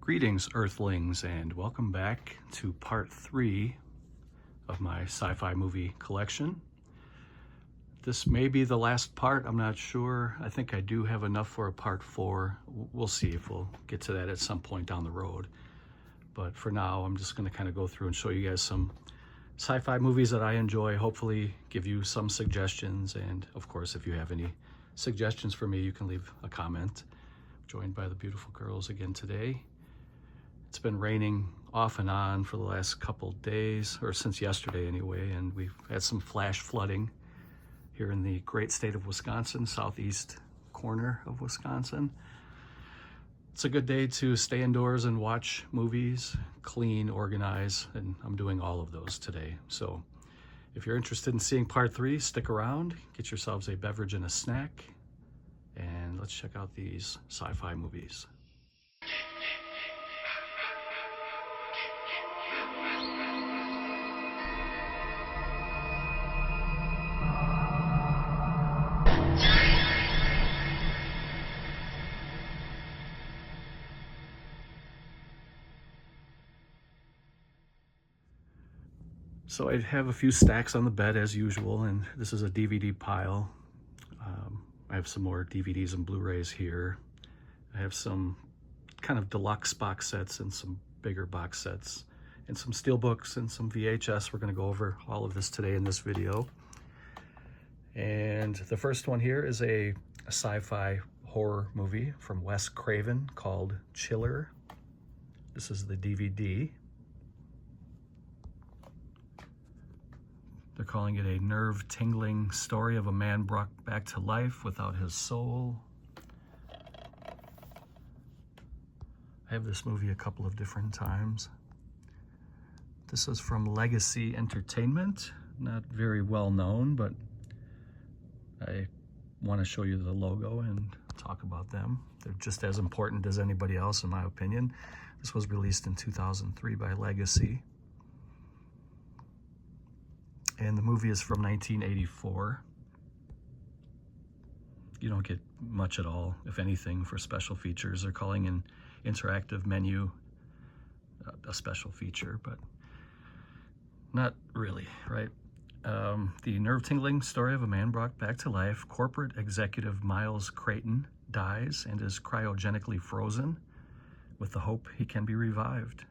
Greetings, Earthlings, and welcome back to part 3 of my sci-fi movie collection. This may be the last part, I'm not sure. I think I do have enough for a part 4. We'll see if we'll get to that at some point down the road. But for now, I'm just going to kind of go through and show you guys some sci-fi movies that I enjoy, hopefully give you some suggestions. And of course, if you have any suggestions for me, you can leave a comment. Joined by the beautiful girls again today. It's been raining off and on for the last couple days, or since yesterday anyway, and we've had some flash flooding here in the great state of Wisconsin, southeast corner of Wisconsin. It's a good day to stay indoors and watch movies, clean, organize, and I'm doing all of those today. So if you're interested in seeing part 3, stick around, get yourselves a beverage and a snack, and let's check out these sci-fi movies. So I have a few stacks on the bed as usual, and this is a DVD pile. I have some more DVDs and Blu-rays here. I have some kind of deluxe box sets and some bigger box sets and some steelbooks and some VHS. We're going to go over all of this today in this video. And the first one here is a sci-fi horror movie from Wes Craven called Chiller. This is the DVD. They're calling it a nerve-tingling story of a man brought back to life without his soul. I have this movie a couple of different times. This is from Legacy Entertainment. Not very well known, but I want to show you the logo and talk about them. They're just as important as anybody else, in my opinion. This was released in 2003 by Legacy. And the movie is from 1984. You don't get much at all, if anything, for special features. They're calling an interactive menu a special feature, but not really, right? The nerve-tingling story of a man brought back to life. Corporate executive Miles Creighton dies and is cryogenically frozen with the hope he can be revived.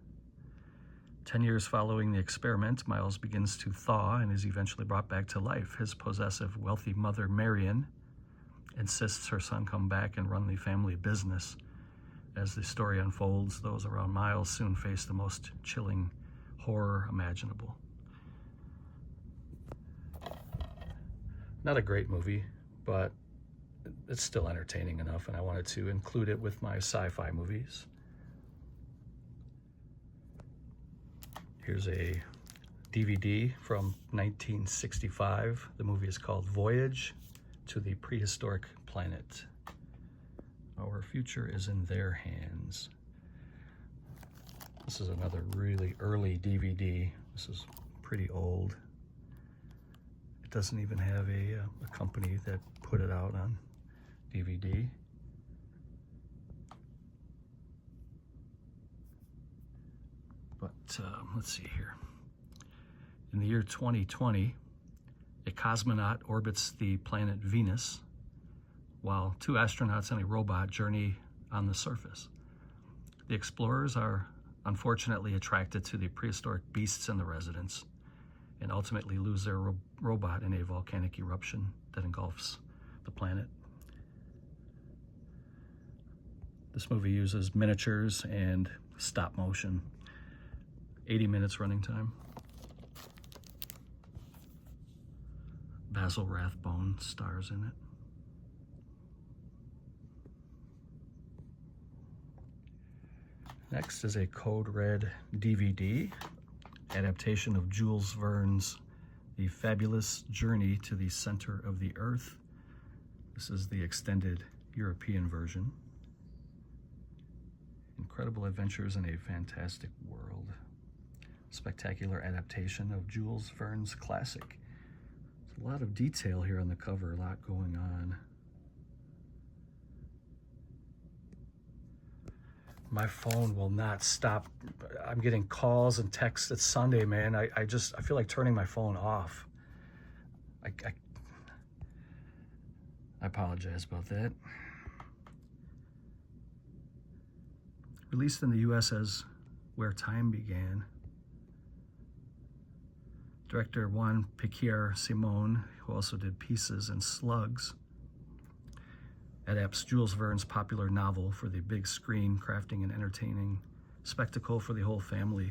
10 years following the experiment, Miles begins to thaw and is eventually brought back to life. His possessive, wealthy mother, Marion, insists her son come back and run the family business. As the story unfolds, those around Miles soon face the most chilling horror imaginable. Not a great movie, but it's still entertaining enough, and I wanted to include it with my sci-fi movies. Here's a DVD from 1965. The movie is called Voyage to the Prehistoric Planet. Our future is in their hands. This is another really early DVD. This is pretty old. It doesn't even have a company that put it out on DVD. But let's see here. In the year 2020, a cosmonaut orbits the planet Venus, while 2 astronauts and a robot journey on the surface. The explorers are unfortunately attracted to the prehistoric beasts in the residence and ultimately lose their robot in a volcanic eruption that engulfs the planet. This movie uses miniatures and stop motion. 80 minutes running time. Basil Rathbone stars in it. Next is a Code Red DVD, adaptation of Jules Verne's The Fabulous Journey to the Center of the Earth. This is the extended European version. Incredible adventures in a fantastic world. Spectacular adaptation of Jules Verne's classic. There's a lot of detail here on the cover, a lot going on. My phone will not stop. I'm getting calls and texts. It's Sunday, man. I feel like turning my phone off. I apologize about that. Released in the US as Where Time Began. Director Juan Piquer Simon, who also did Pieces and Slugs, adapts Jules Verne's popular novel for the big screen, crafting an entertaining spectacle for the whole family.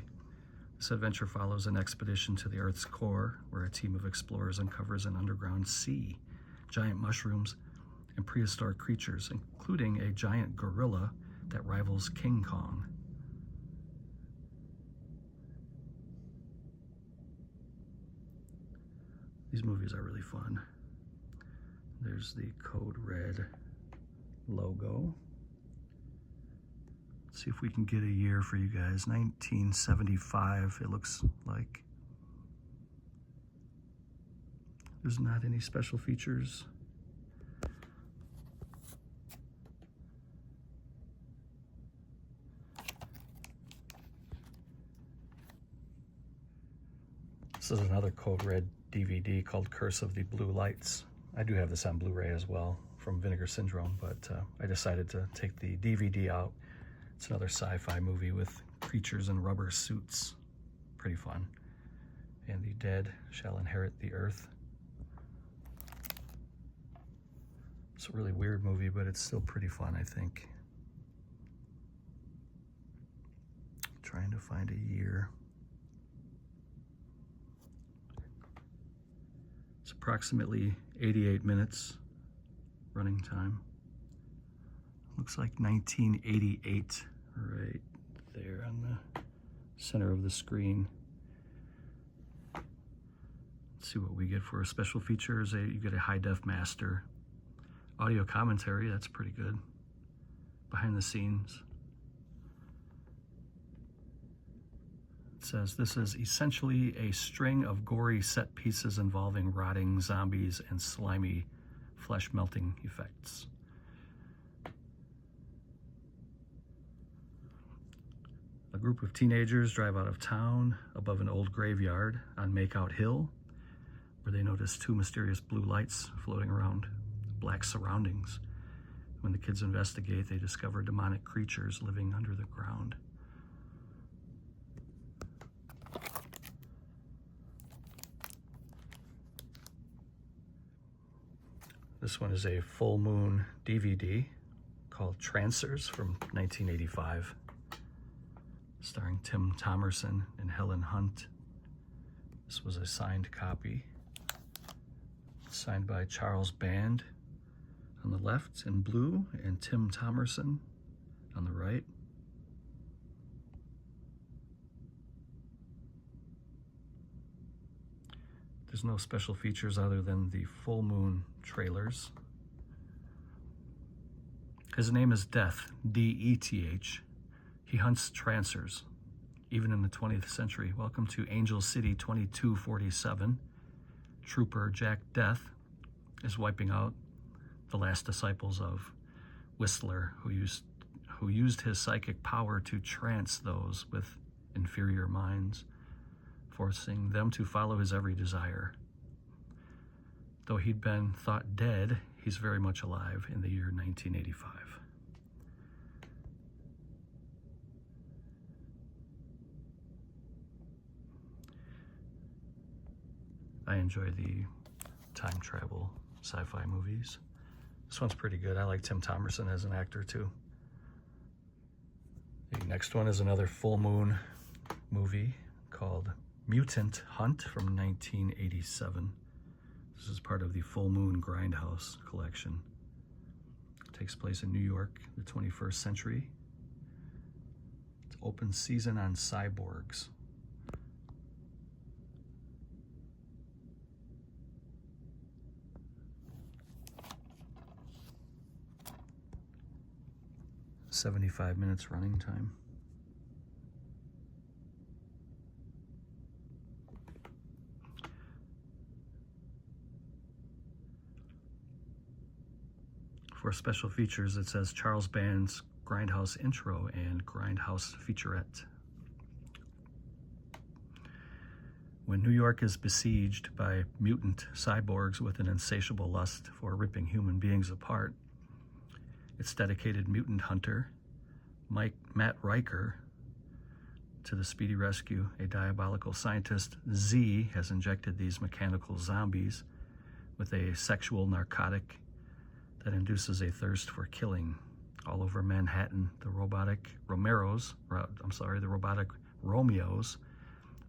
This adventure follows an expedition to the Earth's core, where a team of explorers uncovers an underground sea, giant mushrooms, and prehistoric creatures, including a giant gorilla that rivals King Kong. These movies are really fun. There's the Code Red logo. Let's see if we can get a year for you guys. 1975, it looks like. There's not any special features. This is another Code Red DVD called Curse of the Blue Lights. I do have this on Blu-ray as well from Vinegar Syndrome, but I decided to take the DVD out. It's another sci-fi movie with creatures in rubber suits. Pretty fun. And the dead shall inherit the earth. It's a really weird movie, but it's still pretty fun, I think. Trying to find a year. It's approximately 88 minutes running time. Looks like 1988 right there on the center of the screen. Let's see what we get for special features. You get a high-def master. Audio commentary, that's pretty good. Behind the scenes. It says this is essentially a string of gory set pieces involving rotting zombies and slimy flesh melting effects. A group of teenagers drive out of town above an old graveyard on Makeout Hill, where they notice two mysterious blue lights floating around black surroundings. When the kids investigate, they discover demonic creatures living under the ground. This one is a full moon DVD called Trancers from 1985, starring Tim Thomerson and Helen Hunt. This was a signed copy, signed by Charles Band on the left in blue and Tim Thomerson on the right. There's no special features other than the full moon trailers. His name is Death, D-E-T-H. He hunts trancers, even in the 20th century. Welcome to Angel City 2247. Trooper Jack Death is wiping out the last disciples of Whistler, who used his psychic power to trance those with inferior minds, forcing them to follow his every desire. Though he'd been thought dead, he's very much alive in the year 1985. I enjoy the time travel sci-fi movies. This one's pretty good. I like Tim Thomerson as an actor too. The next one is another full moon movie called Mutant Hunt from 1987. This is part of the Full Moon Grindhouse collection. It takes place in New York, the 21st century. It's open season on cyborgs. "75 minutes running time. For special features, it says Charles Band's Grindhouse intro and Grindhouse featurette. When New York is besieged by mutant cyborgs with an insatiable lust for ripping human beings apart, its dedicated mutant hunter, Matt Riker, to the speedy rescue. A diabolical scientist, Z, has injected these mechanical zombies with a sexual narcotic that induces a thirst for killing. All over Manhattan, the robotic Romeos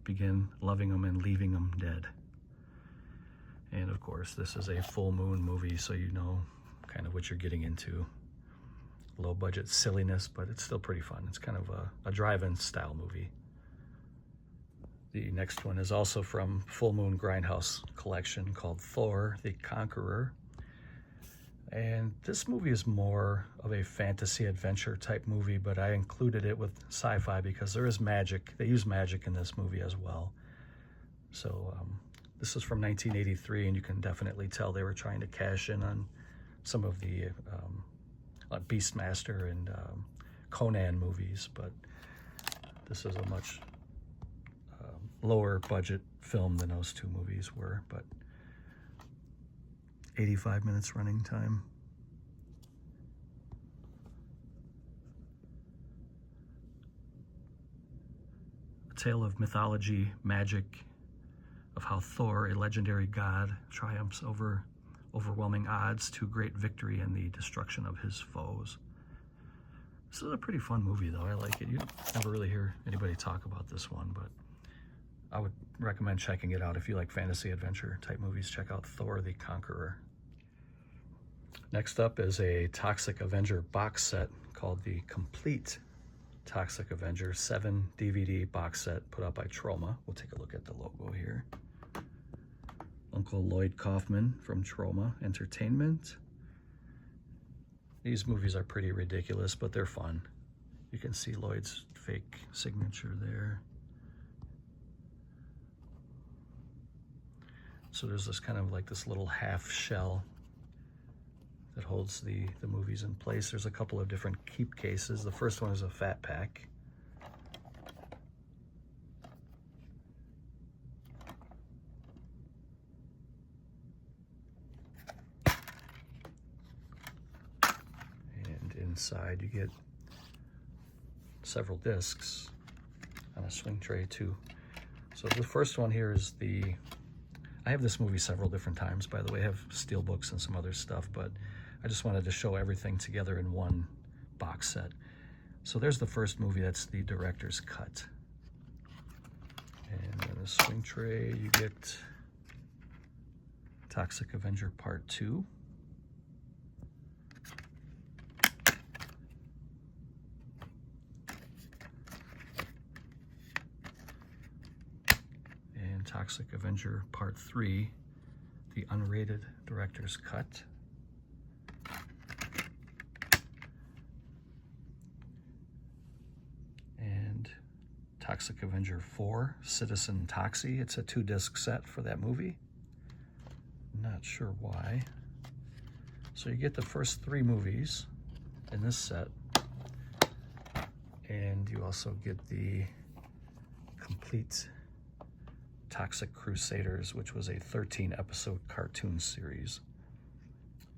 begin loving them and leaving them dead. And of course, this is a full moon movie, so you know kind of what you're getting into. Low budget silliness, but it's still pretty fun. It's kind of a drive-in style movie. The next one is also from Full Moon Grindhouse collection called Thor The Conqueror. And this movie is more of a fantasy adventure type movie, but I included it with sci-fi because there is magic. They use magic in this movie as well. So this is from 1983, and you can definitely tell they were trying to cash in on some of the Beastmaster and Conan movies, but this is a much lower budget film than those two movies were, but 85 minutes running time. A tale of mythology, magic, of how Thor, a legendary god, triumphs over overwhelming odds to great victory and the destruction of his foes. This is a pretty fun movie, though. I like it. You never really hear anybody talk about this one, but I would recommend checking it out. If you like fantasy adventure type movies, check out Thor the Conqueror. Next up is a Toxic Avenger box set called the Complete Toxic Avenger 7 DVD box set put out by Troma. We'll take a look at the logo here. Uncle Lloyd Kaufman from Troma Entertainment. These movies are pretty ridiculous, but they're fun. You can see Lloyd's fake signature there. So there's this kind of like this little half shell that holds the movies in place. There's a couple of different keep cases. The first one is a fat pack. And inside you get several discs on a swing tray too. So the first one here is I have this movie several different times, by the way. I have steelbooks and some other stuff, but I just wanted to show everything together in one box set. So there's the first movie. That's the director's cut. And in the swing tray, you get Toxic Avenger Part 2. And Toxic Avenger Part 3, the unrated director's cut. And Toxic Avenger 4, Citizen Toxie. It's a 2-disc set for that movie. Not sure why. So you get the first 3 movies in this set. And you also get the complete Toxic Crusaders, which was a 13-episode cartoon series.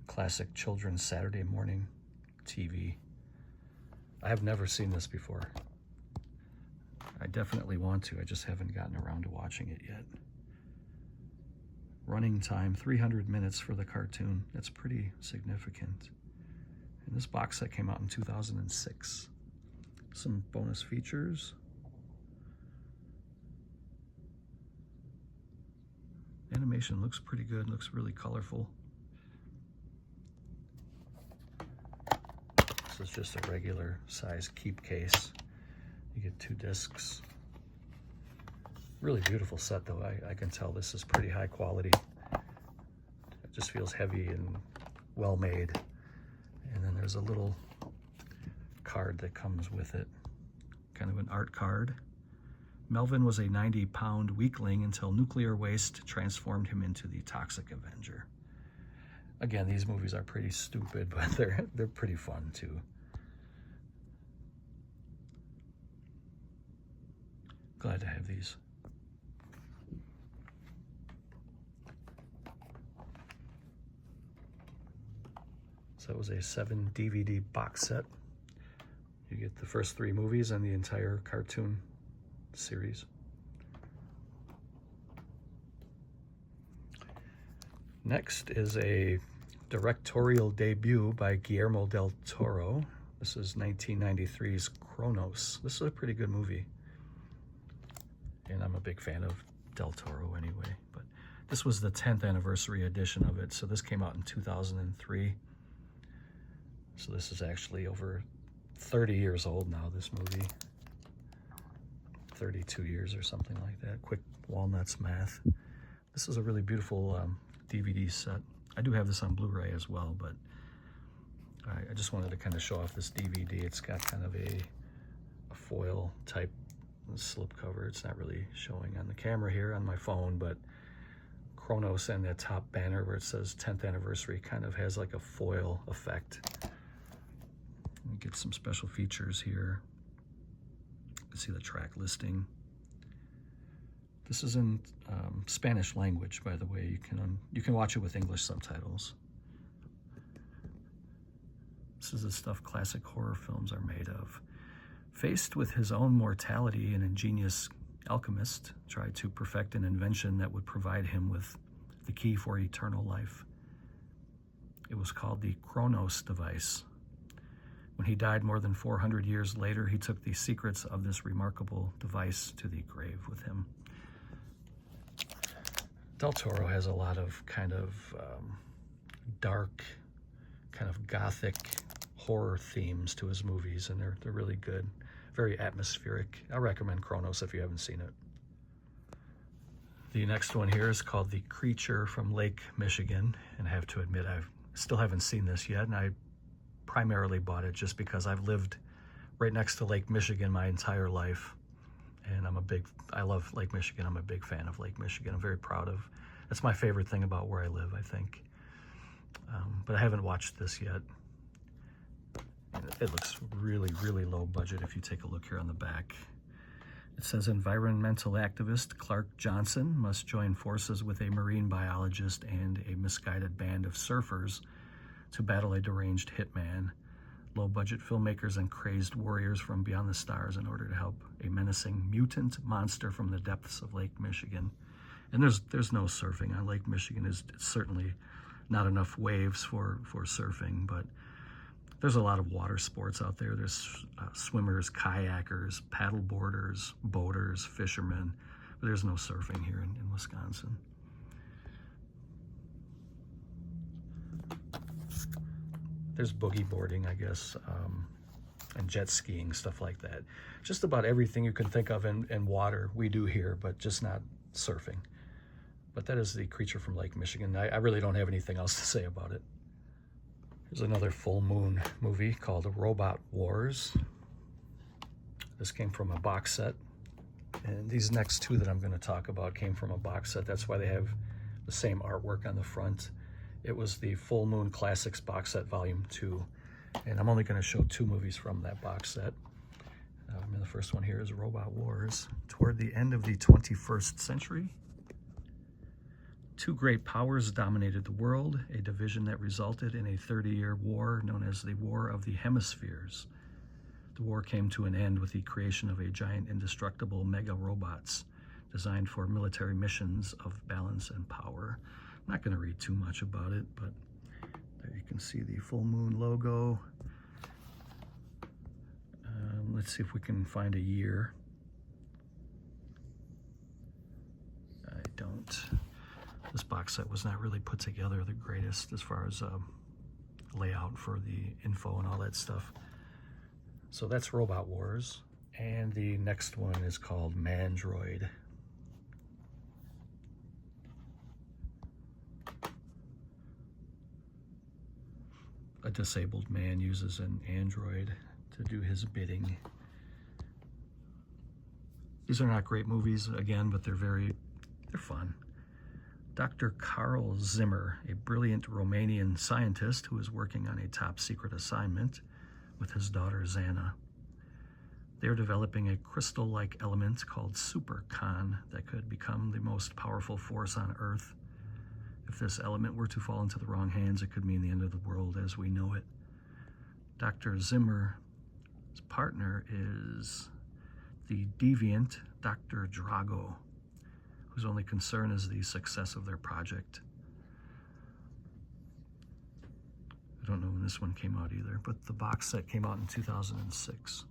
Classic children's Saturday morning TV. I have never seen this before. I definitely want to. I just haven't gotten around to watching it yet. Running time, 300 minutes for the cartoon. That's pretty significant. And this box set came out in 2006. Some bonus features. Animation looks pretty good, looks really colorful. This is just a regular size keep case. You get 2 discs. Really beautiful set though. I can tell this is pretty high quality. It just feels heavy and well made. And then there's a little card that comes with it. Kind of an art card. Melvin was a 90-pound weakling until nuclear waste transformed him into the Toxic Avenger. Again, these movies are pretty stupid, but they're pretty fun too. Glad to have these. So that was a 7 DVD box set. You get the first 3 movies and the entire cartoon series. Next is a directorial debut by Guillermo del Toro. This is 1993's Kronos. This is a pretty good movie. And I'm a big fan of del Toro anyway. But this was the 10th anniversary edition of it. So this came out in 2003. So this is actually over 30 years old now, this movie. 32 years or something like that. Quick walnuts math. This is a really beautiful DVD set. I do have this on Blu-ray as well, but I just wanted to kind of show off this DVD. It's got kind of a foil type slip cover. It's not really showing on the camera here on my phone, but Kronos and that top banner where it says 10th anniversary kind of has like a foil effect. You get some special features here. You can see the track listing. This is in Spanish language, by the way. You can watch it with English subtitles. This is the stuff classic horror films are made of. Faced with his own mortality, an ingenious alchemist tried to perfect an invention that would provide him with the key for eternal life. It was called the Kronos device. When he died more than 400 years later, he took the secrets of this remarkable device to the grave with him. Del Toro has a lot of kind of dark, kind of gothic horror themes to his movies, and they're really good. Very atmospheric. I recommend Kronos if you haven't seen it. The next one here is called The Creature from Lake Michigan, and I have to admit I still haven't seen this yet, and I primarily bought it just because I've lived right next to Lake Michigan my entire life, and I love Lake Michigan. I'm a big fan of Lake Michigan. I'm very proud of, that's my favorite thing about where I live, I think. But I haven't watched this yet. It looks really, really low budget if you take a look here on the back. It says environmental activist Clark Johnson must join forces with a marine biologist and a misguided band of surfers to battle a deranged hitman, low-budget filmmakers, and crazed warriors from beyond the stars in order to help a menacing mutant monster from the depths of Lake Michigan. And there's no surfing on Lake Michigan. It's certainly not enough waves for surfing, but there's a lot of water sports out there. There's swimmers, kayakers, paddle boarders, boaters, fishermen, but there's no surfing here in Wisconsin. There's boogie boarding, I guess, and jet skiing, stuff like that. Just about everything you can think of in water we do here, but just not surfing. But that is The Creature from Lake Michigan. I really don't have anything else to say about it. There's another full moon movie called Robo Wars. This came from a box set. And these next two that I'm going to talk about came from a box set. That's why they have the same artwork on the front. It was the Full Moon Classics box set, volume 2. And I'm only going to show 2 movies from that box set. And the first one here is Robo Wars. Toward the end of the 21st century, 2 great powers dominated the world, a division that resulted in a 30-year war known as the War of the Hemispheres. The war came to an end with the creation of a giant indestructible mega robots designed for military missions of balance and power. I'm not going to read too much about it, but there you can see the full moon logo. Let's see if we can find a year. I don't. This box set was not really put together the greatest as far as layout for the info and all that stuff. So that's Robo Wars. And the next one is called Mandroid. A disabled man uses an android to do his bidding. These are not great movies, again, but they're fun. Dr. Karl Zimmer, a brilliant Romanian scientist who is working on a top secret assignment with his daughter Zana. They're developing a crystal-like element called supercon that could become the most powerful force on Earth. If this element were to fall into the wrong hands, it could mean the end of the world as we know it. Dr. Zimmer's partner is the deviant Dr. Drago, whose only concern is the success of their project. I don't know when this one came out either, but the box set came out in 2006.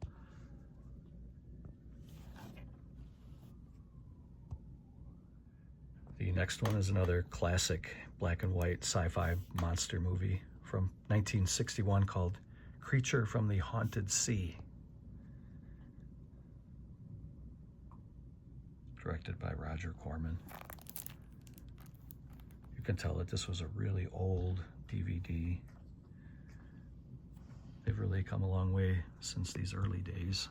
The next one is another classic black and white sci-fi monster movie from 1961 called Creature from the Haunted Sea. Directed by Roger Corman. You can tell that this was a really old DVD. They've really come a long way since these early days.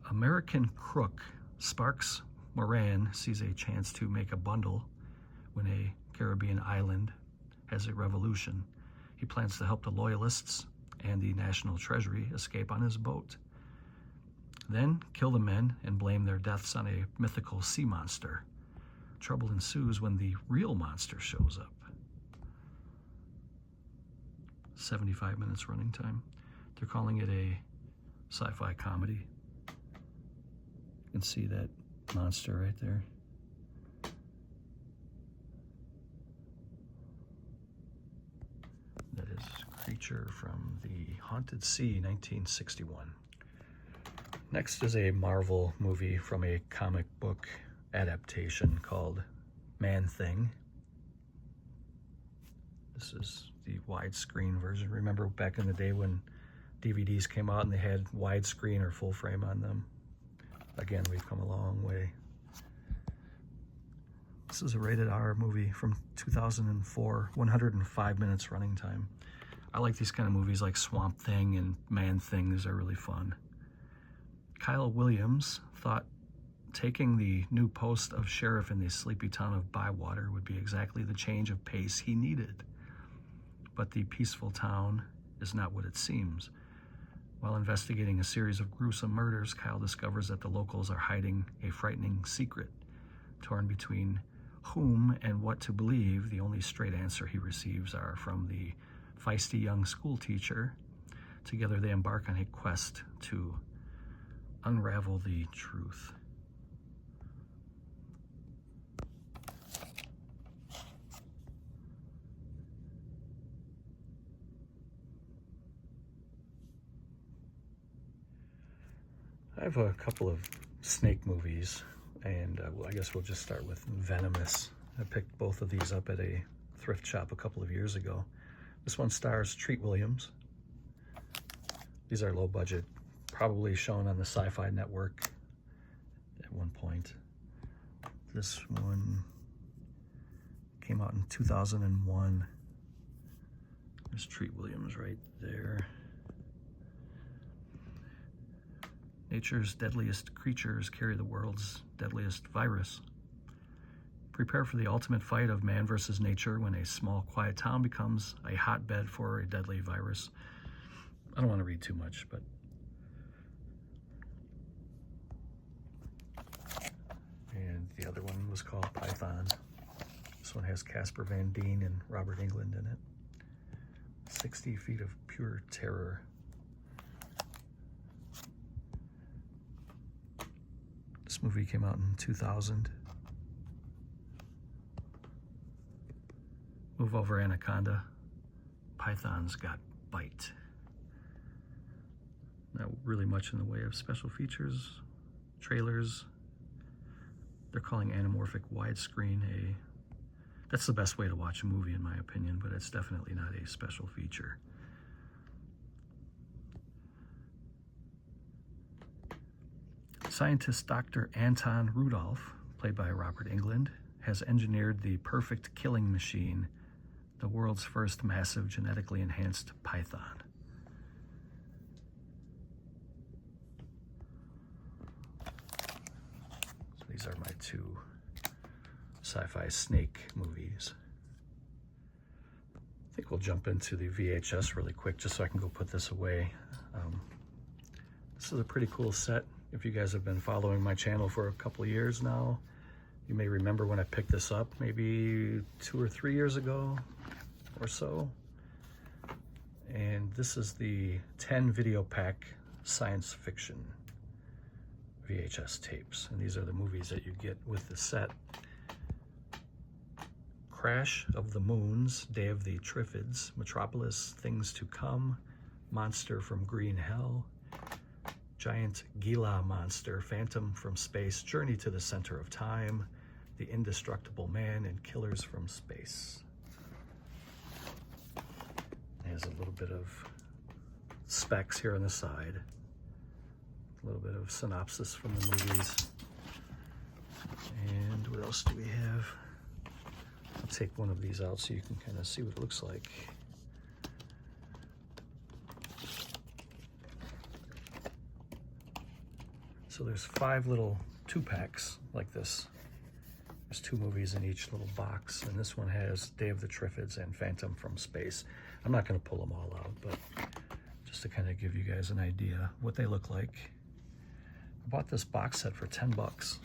American crook Sparks Moran sees a chance to make a bundle when a Caribbean island has a revolution. He plans to help the Loyalists and the National Treasury escape on his boat. Then kill the men and blame their deaths on a mythical sea monster. Trouble ensues when the real monster shows up. 75 minutes running time. They're calling it a sci-fi comedy. You can see that monster right there. That is Creature from the Haunted Sea, 1961. Next is a Marvel movie from a comic book adaptation called Man-Thing. This is the widescreen version. Remember back in the day when DVDs came out and they had widescreen or full frame on them? Again, we've come a long way. This is a rated R movie from 2004, 105 minutes running time. I like these kind of movies like Swamp Thing and Man-Thing. These are really fun. Kyle Williams thought taking the new post of sheriff in the sleepy town of Bywater would be exactly the change of pace he needed. But the peaceful town is not what it seems. While investigating a series of gruesome murders, Kyle discovers that the locals are hiding a frightening secret. Torn between whom and what to believe, the only straight answer he receives are from the feisty young school teacher. Together they embark on a quest to unravel the truth. I have a couple of snake movies, and I guess we'll just start with Venomous. I picked both of these up at a thrift shop a couple of years ago. This one stars Treat Williams. These are low budget, probably shown on the Sci-Fi Network at one point. This one came out in 2001. There's Treat Williams right there. Nature's deadliest creatures carry the world's deadliest virus. Prepare for the ultimate fight of man versus nature when a small, quiet town becomes a hotbed for a deadly virus. I don't want to read too much, but and the other one was called Python. This one has Casper Van Dien and Robert Englund in it. 60 Feet of Pure Terror. This movie came out in 2000. Move over, Anaconda. Python's got bite. Not really much in the way of special features, trailers. They're calling anamorphic widescreen that's the best way to watch a movie in my opinion, but it's definitely not a special feature. Scientist Dr. Anton Rudolph, played by Robert Englund, has engineered the perfect killing machine, the world's first massive genetically enhanced python. So these are my two sci-fi snake movies. I think we'll jump into the VHS really quick just so I can go put this away. This This is a pretty cool set. If you guys have been following my channel for a couple of years now, you may remember when I picked this up maybe 2 or 3 years ago or so. And this is the 10 video pack science fiction VHS tapes. And these are the movies that you get with the set. Crash of the Moons, Day of the Triffids, Metropolis, Things to Come, Monster from Green Hell, Giant Gila Monster, Phantom from Space, Journey to the Center of Time, The Indestructible Man, and Killers from Space. There's a little bit of specs here on the side. A little bit of synopsis from the movies. And what else do we have? I'll take one of these out so you can kind of see what it looks like. So there's 5 little 2-packs like this. There's 2 movies in each little box, and this one has Day of the Triffids and Phantom from Space. I'm not going to pull them all out, but just to kind of give you guys an idea what they look like. I bought this box set for 10 bucks.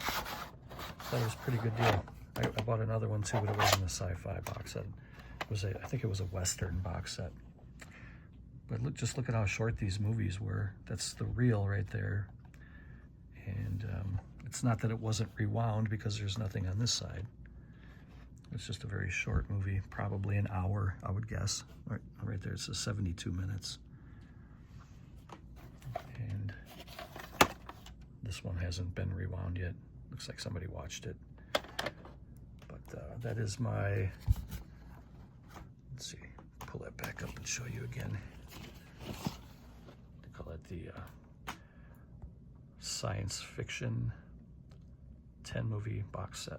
Thought it was a pretty good deal. I bought another one too, but it wasn't a sci-fi box set. It was I think it was a Western box set. But look, just look at how short these movies were. That's the reel right there. And it's not that it wasn't rewound because there's nothing on this side. It's just a very short movie, probably an hour, I would guess. Right there, it says 72 minutes. And this one hasn't been rewound yet. Looks like somebody watched it. But that is my, let's see, pull that back up and show you again. They call it the science fiction 10 movie box set.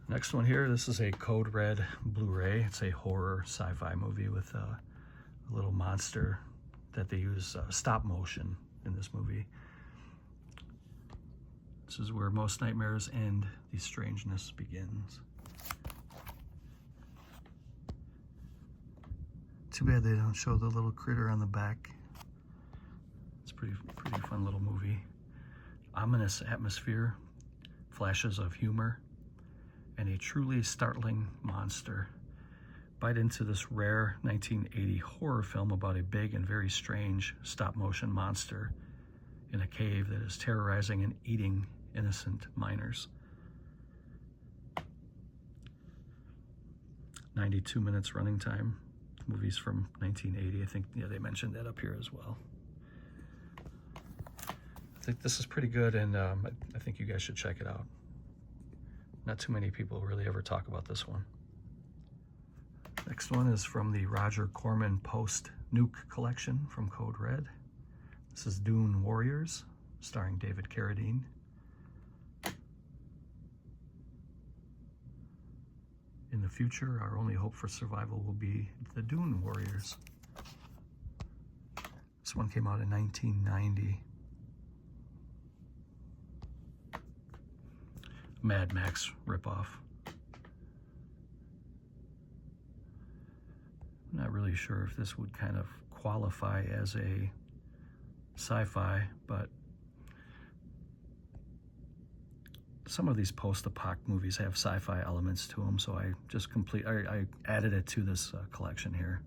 Next one here, this is a Code Red Blu-ray. It's a horror sci-fi movie with a little monster that they use stop motion in this movie. This is where most nightmares end, the strangeness begins. Too bad they don't show the little critter on the back. It's pretty fun little movie. Ominous atmosphere, flashes of humor, and a truly startling monster. Bite into this rare 1980 horror film about a big and very strange stop-motion monster in a cave that is terrorizing and eating innocent miners. 92 minutes running time. Movies from 1980. I think, yeah, they mentioned that up here as well. I think this is pretty good, and I think you guys should check it out. Not too many people really ever talk about this one. Next one is from the Roger Corman Post-Nuke collection from Code Red. This is Dune Warriors, starring David Carradine. In the future, our only hope for survival will be the Dune Warriors. This one came out in 1990. Mad Max ripoff. I'm not really sure if this would kind of qualify as a sci-fi, but some of these post-apoc movies have sci-fi elements to them, so I added it to this collection here.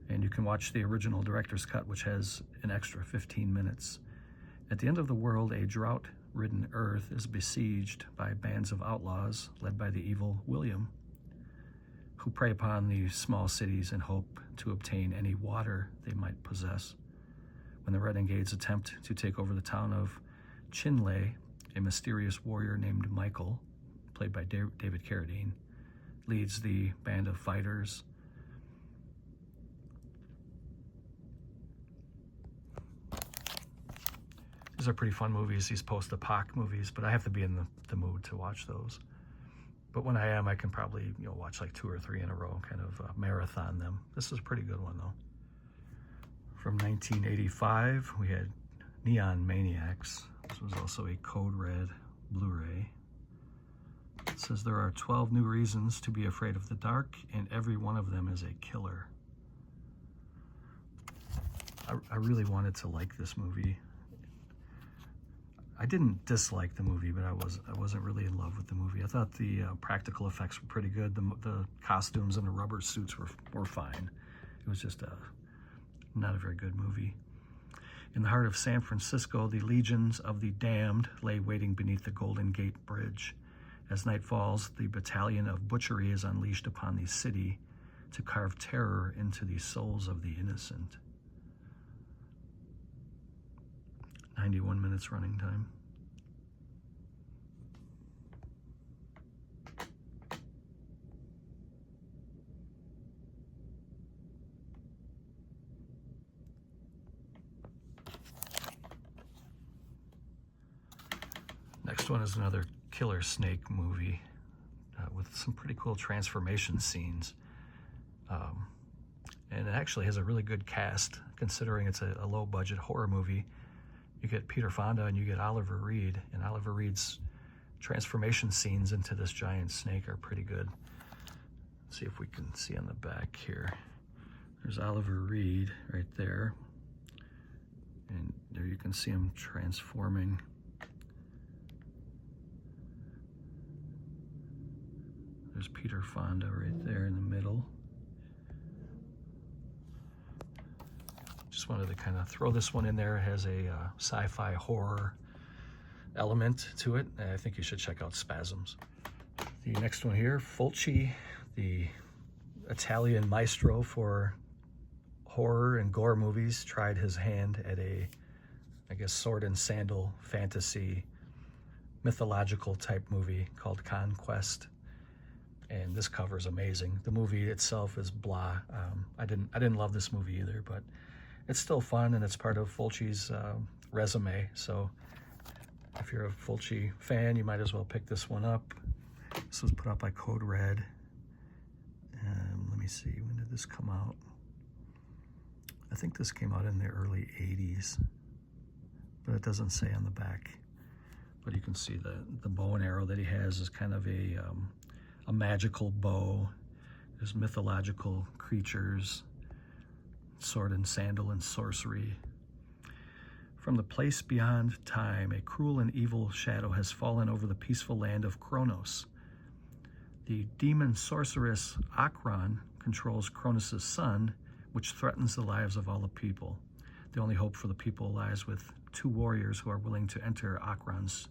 And you can watch the original director's cut, which has an extra 15 minutes. At the end of the world, a drought-ridden Earth is besieged by bands of outlaws led by the evil William, who prey upon the small cities in hope to obtain any water they might possess. When the renegades attempt to take over the town of Chinle, a mysterious warrior named Michael, played by David Carradine, leads the band of fighters. These are pretty fun movies, these post-apoc movies, but I have to be in the mood to watch those. But when I am, I can probably watch like 2 or 3 in a row, kind of marathon them. This is a pretty good one though. From 1985, we had Neon Maniacs. This was also a Code Red Blu-ray. It says there are 12 new reasons to be afraid of the dark, and every one of them is a killer. I really wanted to like this movie. I didn't dislike the movie, but I wasn't really in love with the movie. I thought the practical effects were pretty good. The costumes and the rubber suits were fine. It was just not a very good movie. In the heart of San Francisco, the legions of the damned lay waiting beneath the Golden Gate Bridge. As night falls, the battalion of butchery is unleashed upon the city to carve terror into the souls of the innocent. 91 minutes running time. Next one is another killer snake movie with some pretty cool transformation scenes. And it actually has a really good cast, considering it's a low-budget horror movie. You get Peter Fonda and you get Oliver Reed, and Oliver Reed's transformation scenes into this giant snake are pretty good. Let's see if we can see on the back here. There's Oliver Reed right there, and there you can see him transforming. There's Peter Fonda right there in the middle. Just wanted to kind of throw this one in there. It has a sci-fi horror element to it. And I think you should check out Spasms. The next one here, Fulci, the Italian maestro for horror and gore movies, tried his hand at a, I guess, sword and sandal fantasy mythological type movie called Conquest. And this cover is amazing. The movie itself is blah. I didn't love this movie either, but it's still fun, and it's part of Fulci's resume. So if you're a Fulci fan, you might as well pick this one up. This was put out by Code Red. Let me see, when did this come out? I think this came out in the early 80s, but it doesn't say on the back. But you can see the bow and arrow that he has is kind of a magical bow. There's mythological creatures, sword and sandal and sorcery. From the place beyond time, a cruel and evil shadow has fallen over the peaceful land of Kronos. The demon sorceress Akron controls Kronos' son, which threatens the lives of all the people. The only hope for the people lies with two warriors who are willing to enter Akron's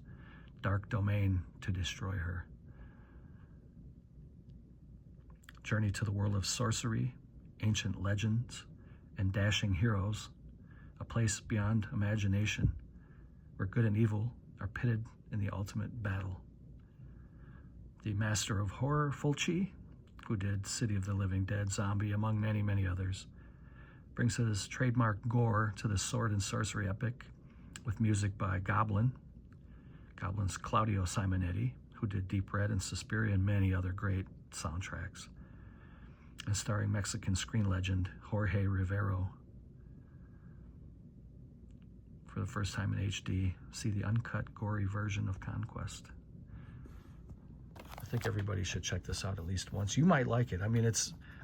dark domain to destroy her. Journey to the world of sorcery, ancient legends, and dashing heroes, a place beyond imagination, where good and evil are pitted in the ultimate battle. The master of horror, Fulci, who did City of the Living Dead, Zombie, among many, many others, brings his trademark gore to the sword and sorcery epic with music by Goblin's Claudio Simonetti, who did Deep Red and Suspiria and many other great soundtracks, and starring Mexican screen legend Jorge Rivero. For the first time in HD, see the uncut, gory version of Conquest. I think everybody should check this out at least once. You might like it. I mean,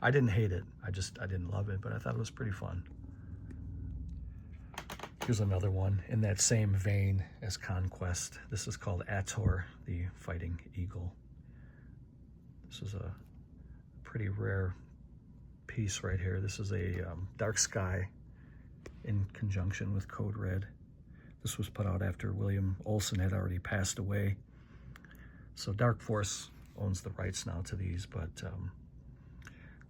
I didn't hate it. I didn't love it, but I thought it was pretty fun. Here's another one in that same vein as Conquest. This is called Ator, the Fighting Eagle. This is a pretty rare piece right here. This is a Dark Sky in conjunction with Code Red. This was put out after William Olson had already passed away. So Dark Force owns the rights now to these, but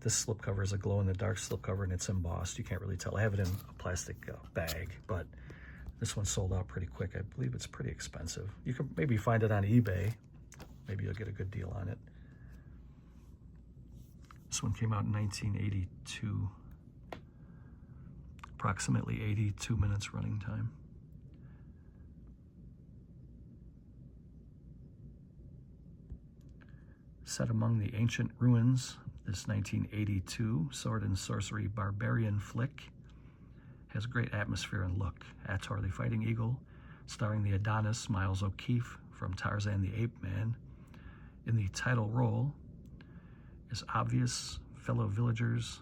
this slipcover is a glow-in-the-dark slipcover, and it's embossed. You can't really tell. I have it in a plastic bag, but this one sold out pretty quick. I believe it's pretty expensive. You can maybe find it on eBay. Maybe you'll get a good deal on it. This one came out in 1982. Approximately 82 minutes running time. Set among the ancient ruins, this 1982 sword and sorcery barbarian flick has great atmosphere and look. Ator, the Fighting Eagle, starring the Adonis Miles O'Keefe from Tarzan the Ape Man, In the title role is obvious fellow villagers.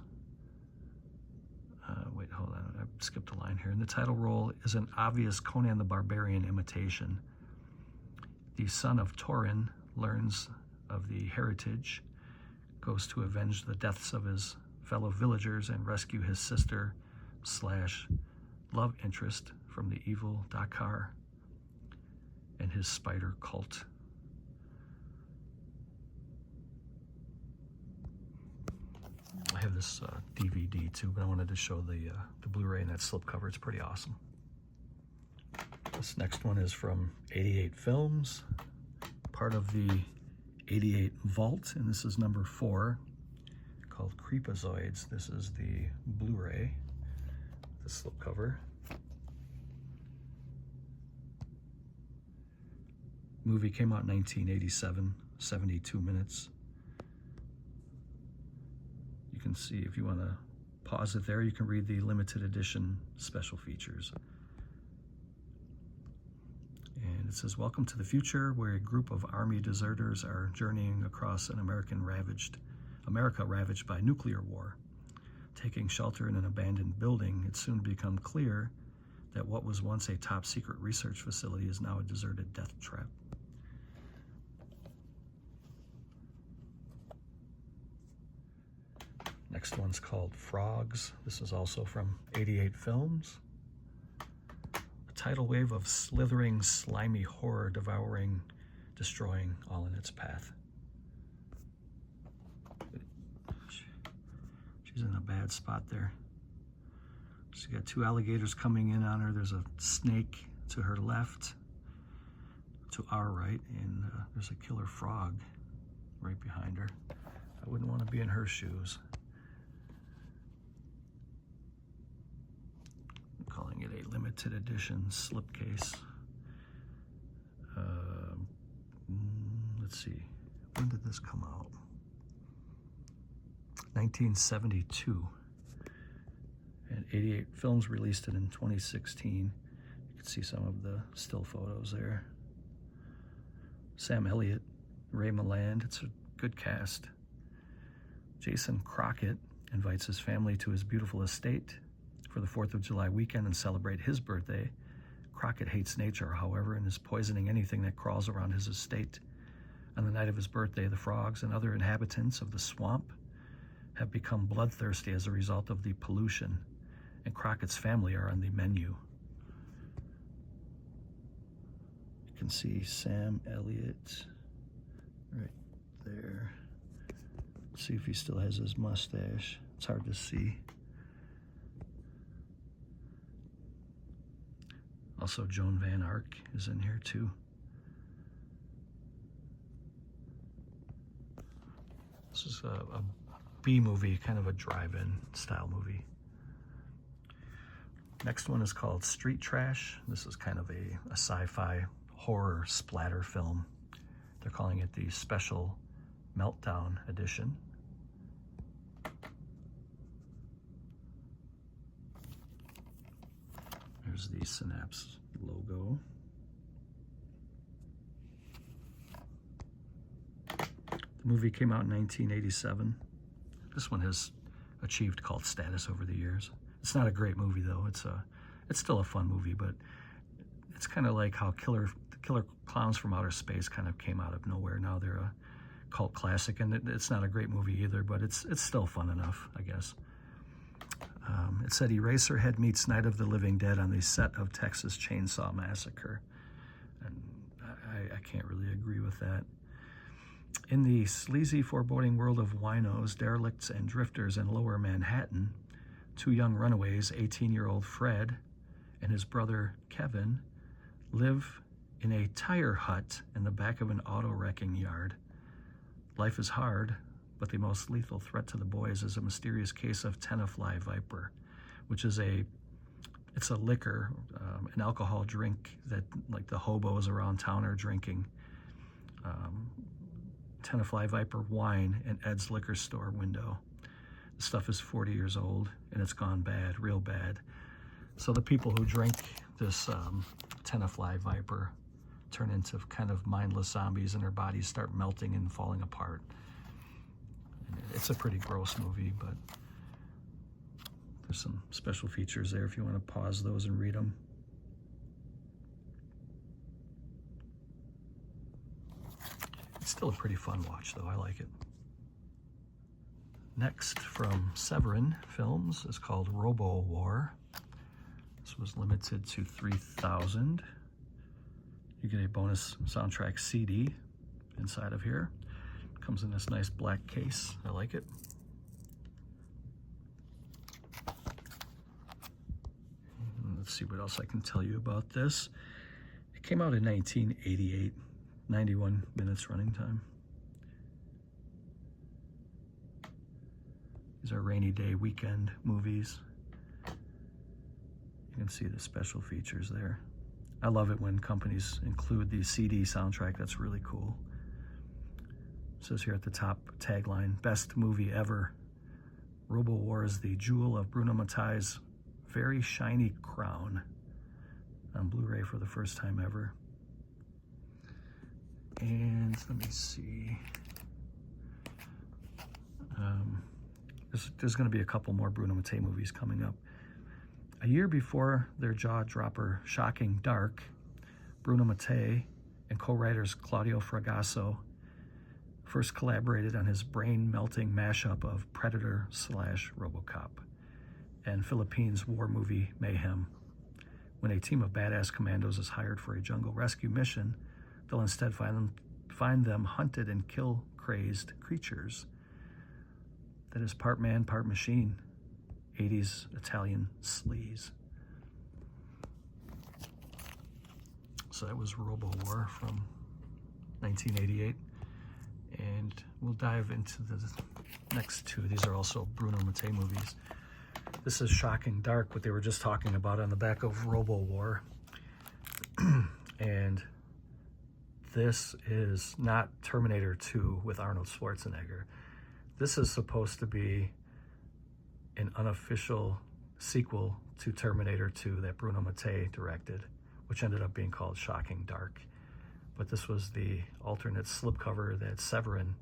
Wait, hold on, I skipped a line here. In the title role is an obvious Conan the Barbarian imitation. The son of Thorin learns of the heritage, goes to avenge the deaths of his fellow villagers and rescue his sister / love interest from the evil Dakar and his spider cult. I have this DVD too, but I wanted to show the Blu-ray and that slipcover. It's pretty awesome. This next one is from 88 Films, part of the 88 Vault, and this is number 4, called Creepazoids. This is the Blu-ray, the slipcover. Movie came out in 1987, 72 minutes. You can see, if you want to pause it there, you can read the limited edition special features. And it says, welcome to the future, where a group of army deserters are journeying across an America ravaged by nuclear war. Taking shelter in an abandoned building, it soon become clear that what was once a top secret research facility is now a deserted death trap. Next one's called Frogs. This is also from 88 Films. A tidal wave of slithering, slimy horror devouring, destroying all in its path. She's in a bad spot there. She's got 2 alligators coming in on her. There's a snake to her left, to our right, and there's a killer frog right behind her. I wouldn't want to be in her shoes. Calling it a limited edition slipcase. Let's see, when did this come out? 1972. And 88 Films released it in 2016. You can see some of the still photos there. Sam Elliott, Ray Milland, it's a good cast. Jason Crockett invites his family to his beautiful estate for the 4th of July weekend and celebrate his birthday. Crockett hates nature, however, and is poisoning anything that crawls around his estate. On the night of his birthday, the frogs and other inhabitants of the swamp have become bloodthirsty as a result of the pollution, and Crockett's family are on the menu. You can see Sam Elliott right there. Let's see if he still has his mustache. It's hard to see. Also, Joan Van Ark is in here too. This is a B movie, kind of a drive-in style movie. Next one is called Street Trash. This is kind of a sci-fi horror splatter film. They're calling it the Special Meltdown Edition. There's the Synapse logo. The movie came out in 1987. This one has achieved cult status over the years. It's not a great movie though. It's still a fun movie, but it's kind of like how Killer Clowns from Outer Space kind of came out of nowhere. Now they're a cult classic, and it's not a great movie either, but it's still fun enough, I guess. It said Eraserhead meets Night of the Living Dead on the set of Texas Chainsaw Massacre. And I can't really agree with that. In the sleazy, foreboding world of winos, derelicts, and drifters in lower Manhattan, 2 young runaways, 18-year-old Fred and his brother Kevin, live in a tire hut in the back of an auto wrecking yard. Life is hard, but the most lethal threat to the boys is a mysterious case of Tenafly Viper, which is a liquor, an alcohol drink that like the hobos around town are drinking. Tenafly Viper wine in Ed's liquor store window. The stuff is 40 years old and it's gone bad, real bad. So the people who drink this Tenafly Viper turn into kind of mindless zombies and their bodies start melting and falling apart. It's a pretty gross movie, but there's some special features there if you want to pause those and read them. It's still a pretty fun watch, though. I like it. Next, from Severin Films, is called Robo War. This was limited to 3,000. You get a bonus soundtrack CD inside of here. Comes in this nice black case. I like it. Let's see what else I can tell you about this. It came out in 1988, 91 minutes running time. These are rainy day weekend movies. You can see the special features there. I love it when companies include the CD soundtrack. That's really cool. It says here at the top, tagline, best movie ever. Robo War is the jewel of Bruno Mattei's very shiny crown on Blu-ray for the first time ever. And let me see. There's going to be a couple more Bruno Mattei movies coming up. A year before their jaw-dropper Shocking Dark, Bruno Mattei and co-writers Claudio Fragasso first collaborated on his brain-melting mashup of Predator / RoboCop and Philippines war movie Mayhem. When a team of badass commandos is hired for a jungle rescue mission, they'll instead find them hunted and kill crazed creatures. That is part man, part machine. 80s Italian sleaze. So that was Robo War from 1988. And we'll dive into the next two. These are also Bruno Mattei movies. This is Shocking Dark, what they were just talking about on the back of Robo War. And this is not Terminator 2 with Arnold Schwarzenegger. This is supposed to be an unofficial sequel to Terminator 2 that Bruno Mattei directed, which ended up being called Shocking Dark. But this was the alternate slipcover that Severin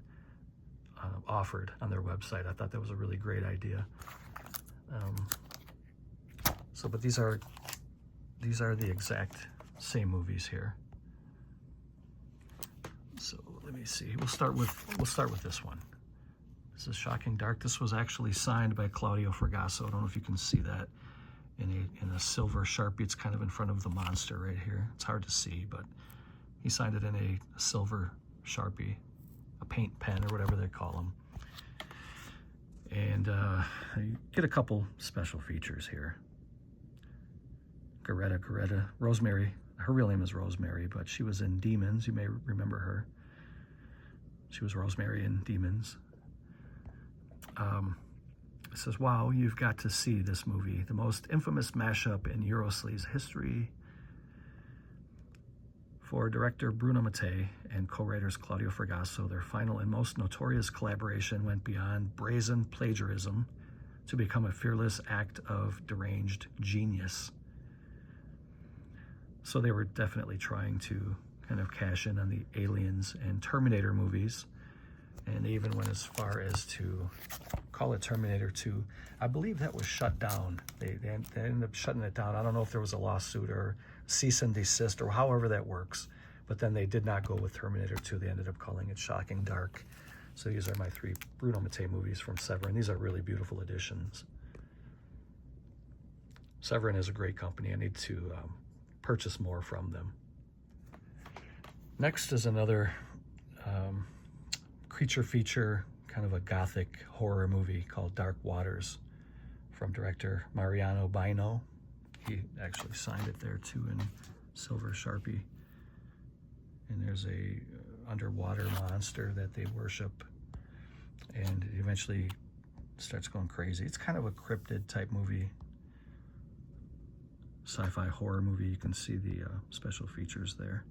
offered on their website. I thought that was a really great idea. But these are the exact same movies here. So let me see. We'll start with this one. This is Shocking Dark. This was actually signed by Claudio Fragasso. I don't know if you can see that in a silver Sharpie. It's kind of in front of the monster right here. It's hard to see, but he signed it in a silver Sharpie, a paint pen or whatever they call them. And you get a couple special features here. Goretta, Rosemary. Her real name is Rosemary, but she was in Demons. You may remember her. She was Rosemary in Demons. It says, wow, you've got to see this movie. The most infamous mashup in Eurosleaze history. For director Bruno Mattei and co-writers Claudio Fragasso, their final and most notorious collaboration went beyond brazen plagiarism to become a fearless act of deranged genius. So they were definitely trying to kind of cash in on the Aliens and Terminator movies. And they even went as far as to call it Terminator 2. I believe that was shut down. They ended up shutting it down. I don't know if there was a lawsuit or cease and desist or however that works. But then they did not go with Terminator 2. They ended up calling it Shocking Dark. So these are my three Bruno Mattei movies from Severin. These are really beautiful editions. Severin is a great company. I need to purchase more from them. Next is another creature feature, kind of a gothic horror movie called Dark Waters from director Mariano Baino. He actually signed it there too in silver Sharpie. And there's a underwater monster that they worship, and it eventually starts going crazy. It's kind of a cryptid type movie, sci-fi horror movie. You can see the special features there.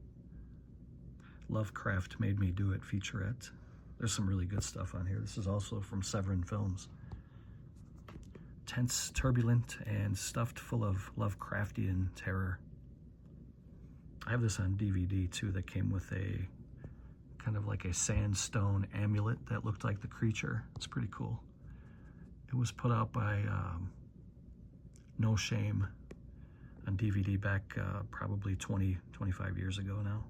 Lovecraft Made Me Do It featurette. There's some really good stuff on here. This is also from Severin Films. Tense, turbulent, and stuffed full of Lovecraftian terror. I have this on DVD too that came with a kind of like a sandstone amulet that looked like the creature. It's pretty cool. It was put out by No Shame on DVD back probably 25 years ago now.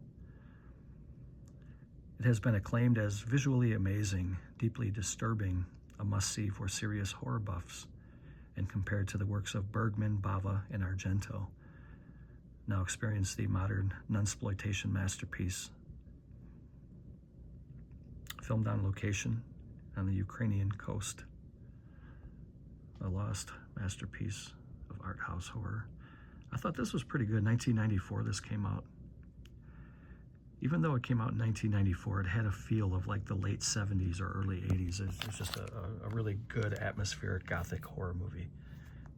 It has been acclaimed as visually amazing, deeply disturbing, a must-see for serious horror buffs, and compared to the works of Bergman, Bava, and Argento. Now experience the modern nunsploitation masterpiece. Filmed on location on the Ukrainian coast. A lost masterpiece of art house horror. I thought this was pretty good. 1994 this came out. Even though it came out in 1994, it had a feel of like the late 70s or early 80s. It's just a really good atmospheric gothic horror movie.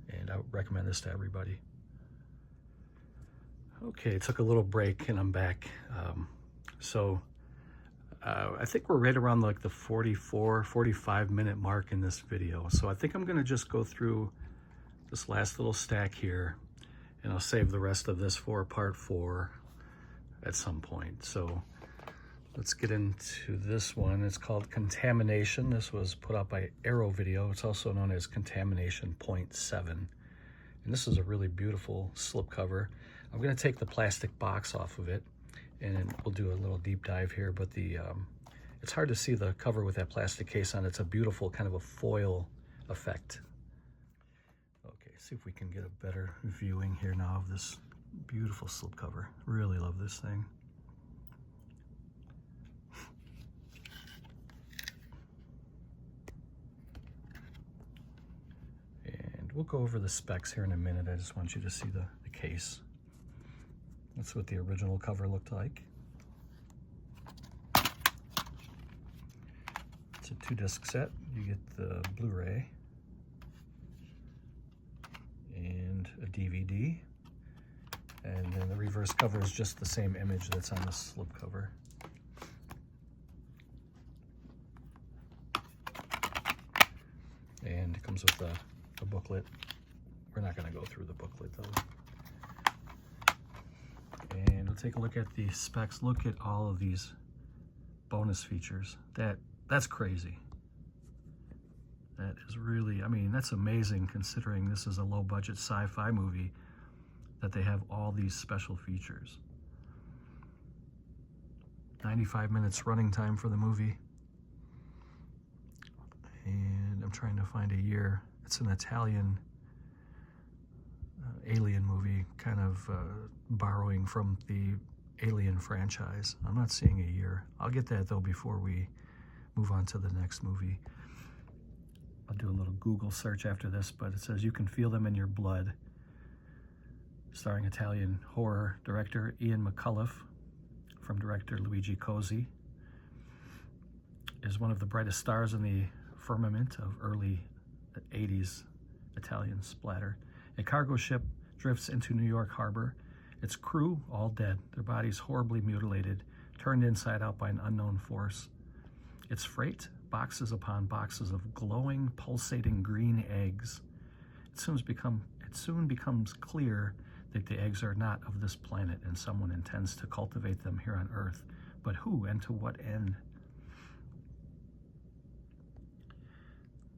And I would recommend this to everybody. Okay, took a little break and I'm back. I think we're right around like the 45 minute mark in this video. So I think I'm gonna just go through this last little stack here and I'll save the rest of this for part 4 at some point. So let's get into this one. It's called Contamination. This was put out by Arrow Video. It's also known as Contamination 0.7. And this is a really beautiful slipcover. I'm gonna take the plastic box off of it and we'll do a little deep dive here, but it's hard to see the cover with that plastic case on. It's a beautiful kind of a foil effect. Okay, see if we can get a better viewing here now of this beautiful slipcover. Really love this thing. And we'll go over the specs here in a minute. I just want you to see the case. That's what the original cover looked like. It's a 2-disc set. You get the Blu-ray and a DVD. And then the reverse cover is just the same image that's on the slipcover. And it comes with a booklet. We're not going to go through the booklet though. And we'll take a look at the specs. Look at all of these bonus features. That's crazy. That is really, I mean, that's amazing considering this is a low budget sci-fi movie that they have all these special features. 95 minutes running time for the movie. And I'm trying to find a year. It's an Italian alien movie, kind of borrowing from the Alien franchise. I'm not seeing a year. I'll get that though before we move on to the next movie. I'll do a little Google search after this, but it says You Can Feel Them in Your Blood, starring Italian horror director Ian McCullough, from director Luigi Cozzi, is one of the brightest stars in the firmament of early 80s Italian splatter. A cargo ship drifts into New York Harbor. Its crew, all dead, their bodies horribly mutilated, turned inside out by an unknown force. Its freight, boxes upon boxes of glowing, pulsating green eggs. It soon becomes clear that the eggs are not of this planet and someone intends to cultivate them here on Earth. But who and to what end?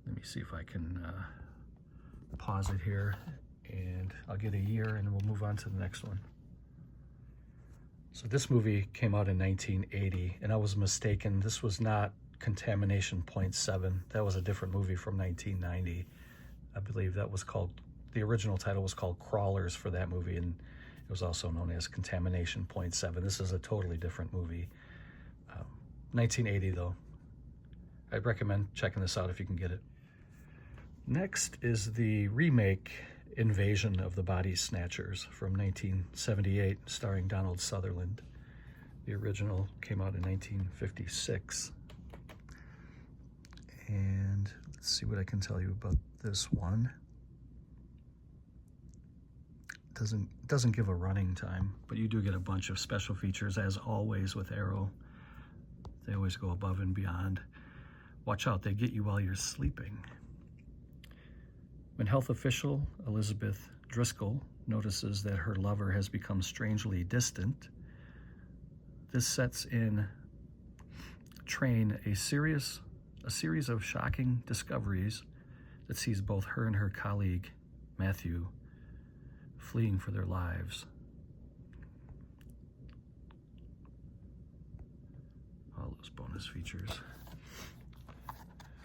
Let me see if I can pause it here and I'll get a year and we'll move on to the next one. So this movie came out in 1980 and I was mistaken. This was not Contamination 0.7. That was a different movie from 1990. I believe that was called, the original title was called Crawlers for that movie, and it was also known as Contamination 0.7. This is a totally different movie. 1980 though. I'd recommend checking this out if you can get it. Next is the remake Invasion of the Body Snatchers from 1978, starring Donald Sutherland. The original came out in 1956. And let's see what I can tell you about this one. Doesn't give a running time, but you do get a bunch of special features, as always with Arrow. They always go above and beyond. Watch out, they get you while you're sleeping. When health official Elizabeth Driscoll notices that her lover has become strangely distant. This sets in train a series of shocking discoveries that sees both her and her colleague, Matthew, fleeing for their lives. All those bonus features.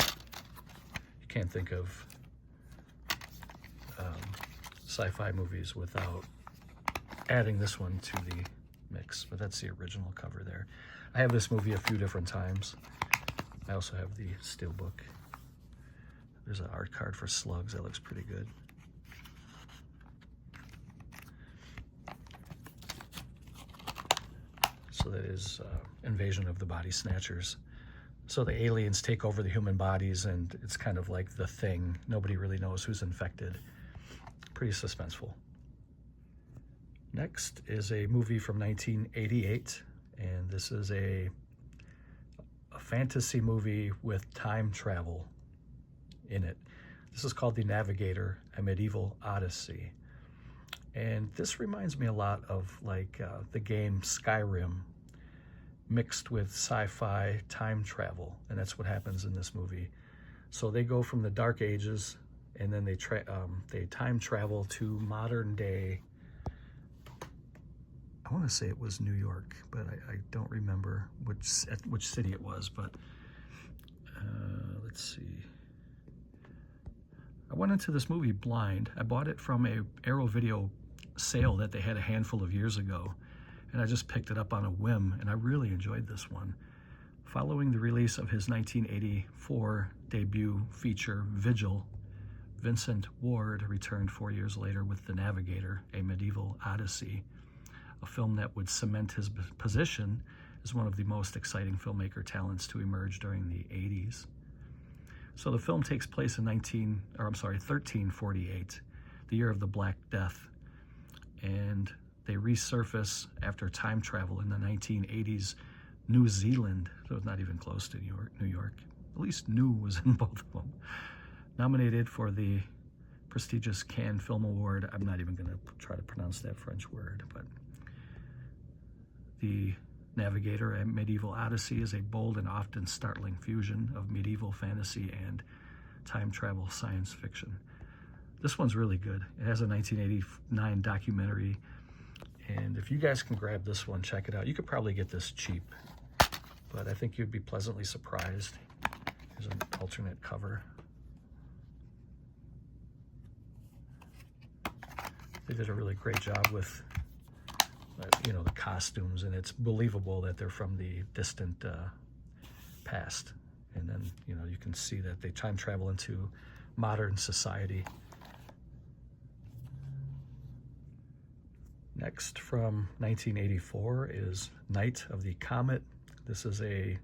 You can't think of sci-fi movies without adding this one to the mix, but that's the original cover there. I have this movie a few different times. I also have the steelbook. There's an art card for Slugs that looks pretty good. So that is Invasion of the Body Snatchers. So the aliens take over the human bodies, and it's kind of like The Thing. Nobody really knows who's infected. Pretty suspenseful. Next is a movie from 1988, and this is a fantasy movie with time travel in it. This is called The Navigator, a Medieval Odyssey. And this reminds me a lot of like the game Skyrim mixed with sci-fi time travel, and that's what happens in this movie. So they go from the Dark Ages, and then they time travel to modern day. I want to say it was New York, but I don't remember which city it was. But let's see. I went into this movie blind. I bought it from a Arrow Video sale that they had a handful of years ago, and I just picked it up on a whim, and I really enjoyed this one. Following the release of his 1984 debut feature, Vigil, Vincent Ward returned 4 years later with The Navigator, a Medieval Odyssey, a film that would cement his position as one of the most exciting filmmaker talents to emerge during the 80s. So the film takes place in 1348, the year of the Black Death, and they resurface after time travel in the 1980s New Zealand, so it's not even close to New York. At least New was in both of them. Nominated for the prestigious Cannes Film Award. I'm not even going to try to pronounce that French word, but The Navigator, a Medieval Odyssey, is a bold and often startling fusion of medieval fantasy and time travel science fiction. This one's really good. It has a 1989 documentary, and if you guys can grab this one, check it out. You could probably get this cheap, but I think you'd be pleasantly surprised. Here's an alternate cover. They did a really great job with the costumes, and it's believable that they're from the distant past. And then, you can see that they time travel into modern society. Next, from 1984, is Night of the Comet. This is a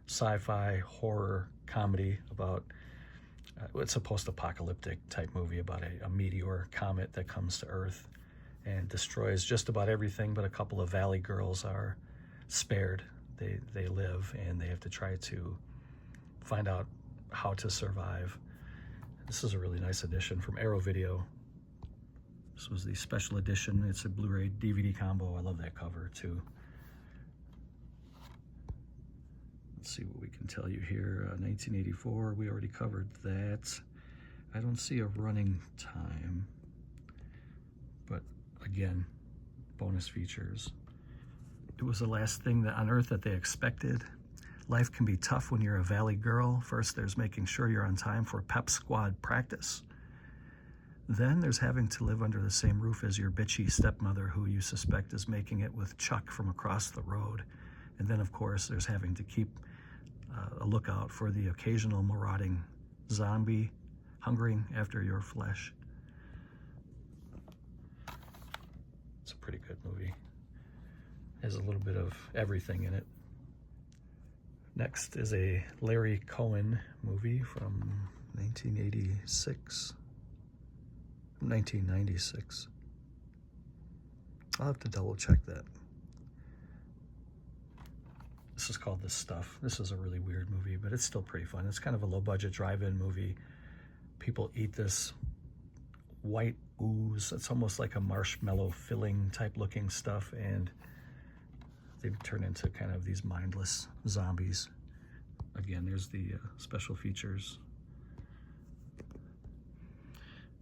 sci-fi horror comedy about, it's a post-apocalyptic type movie about a meteor comet that comes to Earth and destroys just about everything, but a couple of valley girls are spared. They live, and they have to try to find out how to survive. This is a really nice edition from Arrow Video. This was the special edition. It's a Blu-ray DVD combo. I love that cover too. Let's see what we can tell you here. 1984, we already covered that. I don't see a running time, but again, bonus features. It was the last thing on Earth that they expected. Life can be tough when you're a valley girl. First, there's making sure you're on time for pep squad practice. Then there's having to live under the same roof as your bitchy stepmother, who you suspect is making it with Chuck from across the road. And then, of course, there's having to keep a lookout for the occasional marauding zombie hungering after your flesh. It's a pretty good movie. Has a little bit of everything in it. Next is a Larry Cohen movie from 1996. 1996. I'll have to double check that. This is called The Stuff. This is a really weird movie, but it's still pretty fun. It's kind of a low-budget drive-in movie. People eat this white ooze. It's almost like a marshmallow filling type looking stuff, and they turn into kind of these mindless zombies. Again, there's the special features.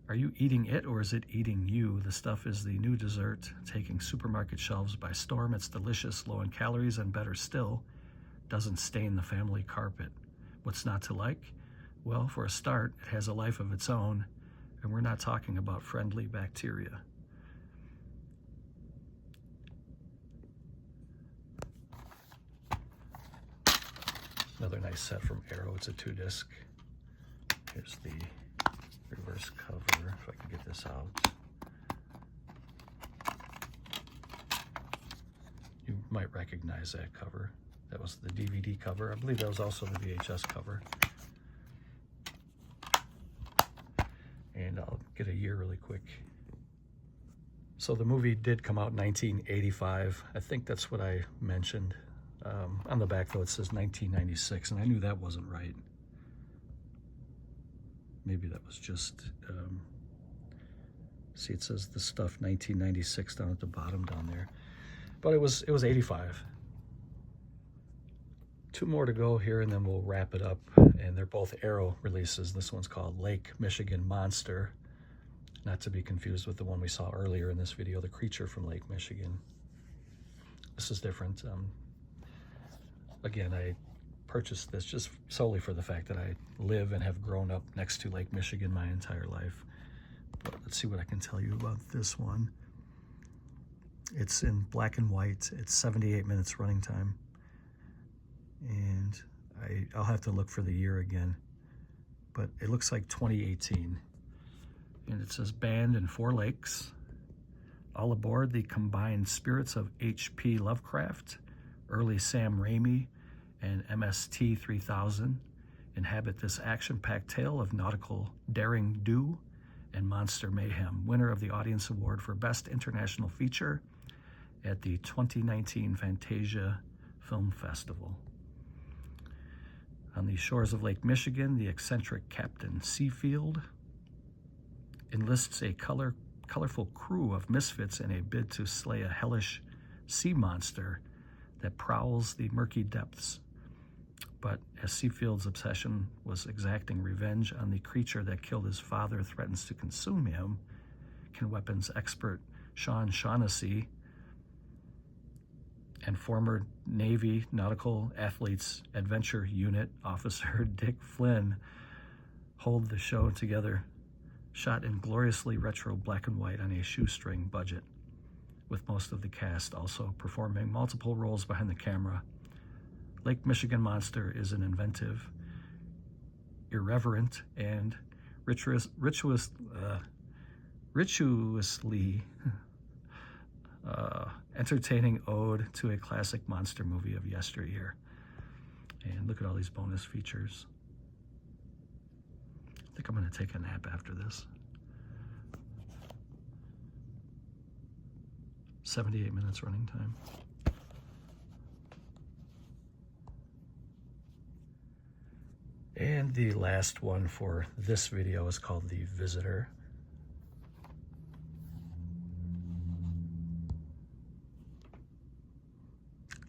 Are you eating it, or is it eating you? The stuff is the new dessert, taking supermarket shelves by storm. It's delicious, low in calories, and better still, doesn't stain the family carpet. What's not to like? Well, for a start, it has a life of its own, and we're not talking about friendly bacteria. Another nice set from Arrow. It's a 2-disc. Here's the reverse cover, if I can get this out. You might recognize that cover. That was the DVD cover. I believe that was also the VHS cover. And I'll get a year really quick. So the movie did come out in 1985. I think that's what I mentioned. On the back, though, it says 1996, and I knew that wasn't right. Maybe that was just, see, it says the stuff 1996 down at the bottom down there. But it was 85. 2 more to go here, and then we'll wrap it up. And they're both Arrow releases. This one's called Lake Michigan Monster, not to be confused with the one we saw earlier in this video, the creature from Lake Michigan. This is different. Again, I purchased this just solely for the fact that I live and have grown up next to Lake Michigan my entire life. But let's see what I can tell you about this one. It's in black and white. It's 78 minutes running time. And I'll have to look for the year again. But it looks like 2018. And it says banned in 4 lakes. All aboard the combined spirits of H.P. Lovecraft, early Sam Raimi, and MST 3000 inhabit this action-packed tale of nautical daring do and monster mayhem, winner of the Audience Award for Best International Feature at the 2019 Fantasia Film Festival. On the shores of Lake Michigan, the eccentric Captain Seafield enlists a colorful crew of misfits in a bid to slay a hellish sea monster that prowls the murky depths. But as Seafield's obsession was exacting revenge on the creature that killed his father threatens to consume him, can weapons expert Sean Shaughnessy and former Navy Nautical Athletes Adventure Unit Officer Dick Flynn hold the show together, shot in gloriously retro black and white on a shoestring budget, with most of the cast also performing multiple roles behind the camera. Lake Michigan Monster is an inventive, irreverent, and rituously entertaining ode to a classic monster movie of yesteryear. And look at all these bonus features. I think I'm going to take a nap after this. 78 minutes running time. And the last one for this video is called The Visitor.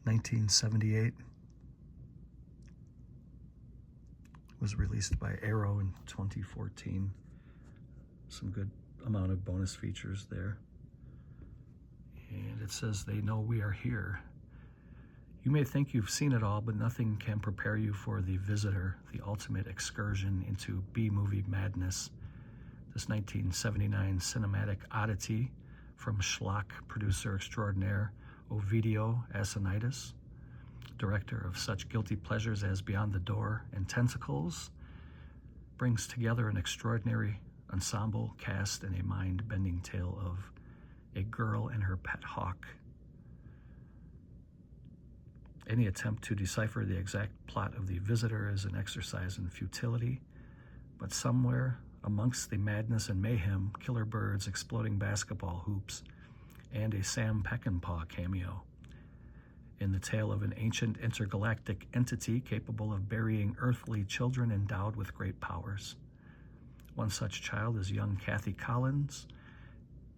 (1978). Was released by Arrow in 2014. Some good amount of bonus features there. And it says, they know we are here. You may think you've seen it all, but nothing can prepare you for The Visitor, the ultimate excursion into B-movie madness. This 1979 cinematic oddity from schlock producer extraordinaire Ovidio Assanitis, director of such guilty pleasures as Beyond the Door and Tentacles, brings together an extraordinary ensemble cast in a mind-bending tale of a girl and her pet hawk. Any attempt to decipher the exact plot of The Visitor is an exercise in futility, but somewhere amongst the madness and mayhem, killer birds, exploding basketball hoops, and a Sam Peckinpah cameo in the tale of an ancient intergalactic entity capable of burying earthly children endowed with great powers. One such child is young Kathy Collins,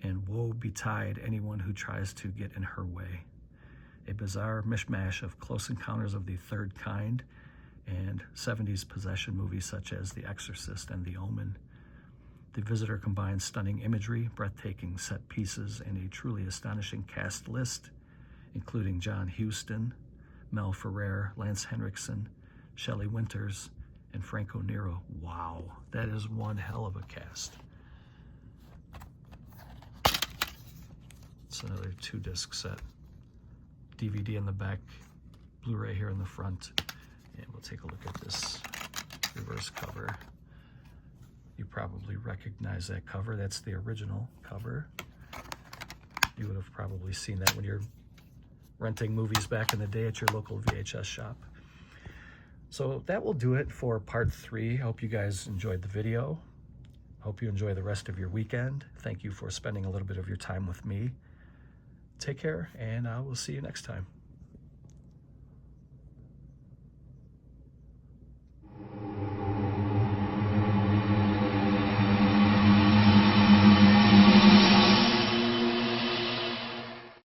and woe betide anyone who tries to get in her way. A bizarre mishmash of Close Encounters of the Third Kind and 70s possession movies such as The Exorcist and The Omen. The Visitor combines stunning imagery, breathtaking set pieces, and a truly astonishing cast list, including John Huston, Mel Ferrer, Lance Henriksen, Shelley Winters, and Franco Nero. Wow, that is one hell of a cast. It's another 2-disc set. DVD in the back, Blu-ray here in the front. And we'll take a look at this reverse cover. You probably recognize that cover. That's the original cover. You would have probably seen that when you're renting movies back in the day at your local VHS shop. So that will do it for part 3. I hope you guys enjoyed the video. Hope you enjoy the rest of your weekend. Thank you for spending a little bit of your time with me. Take care, and I will see you next time.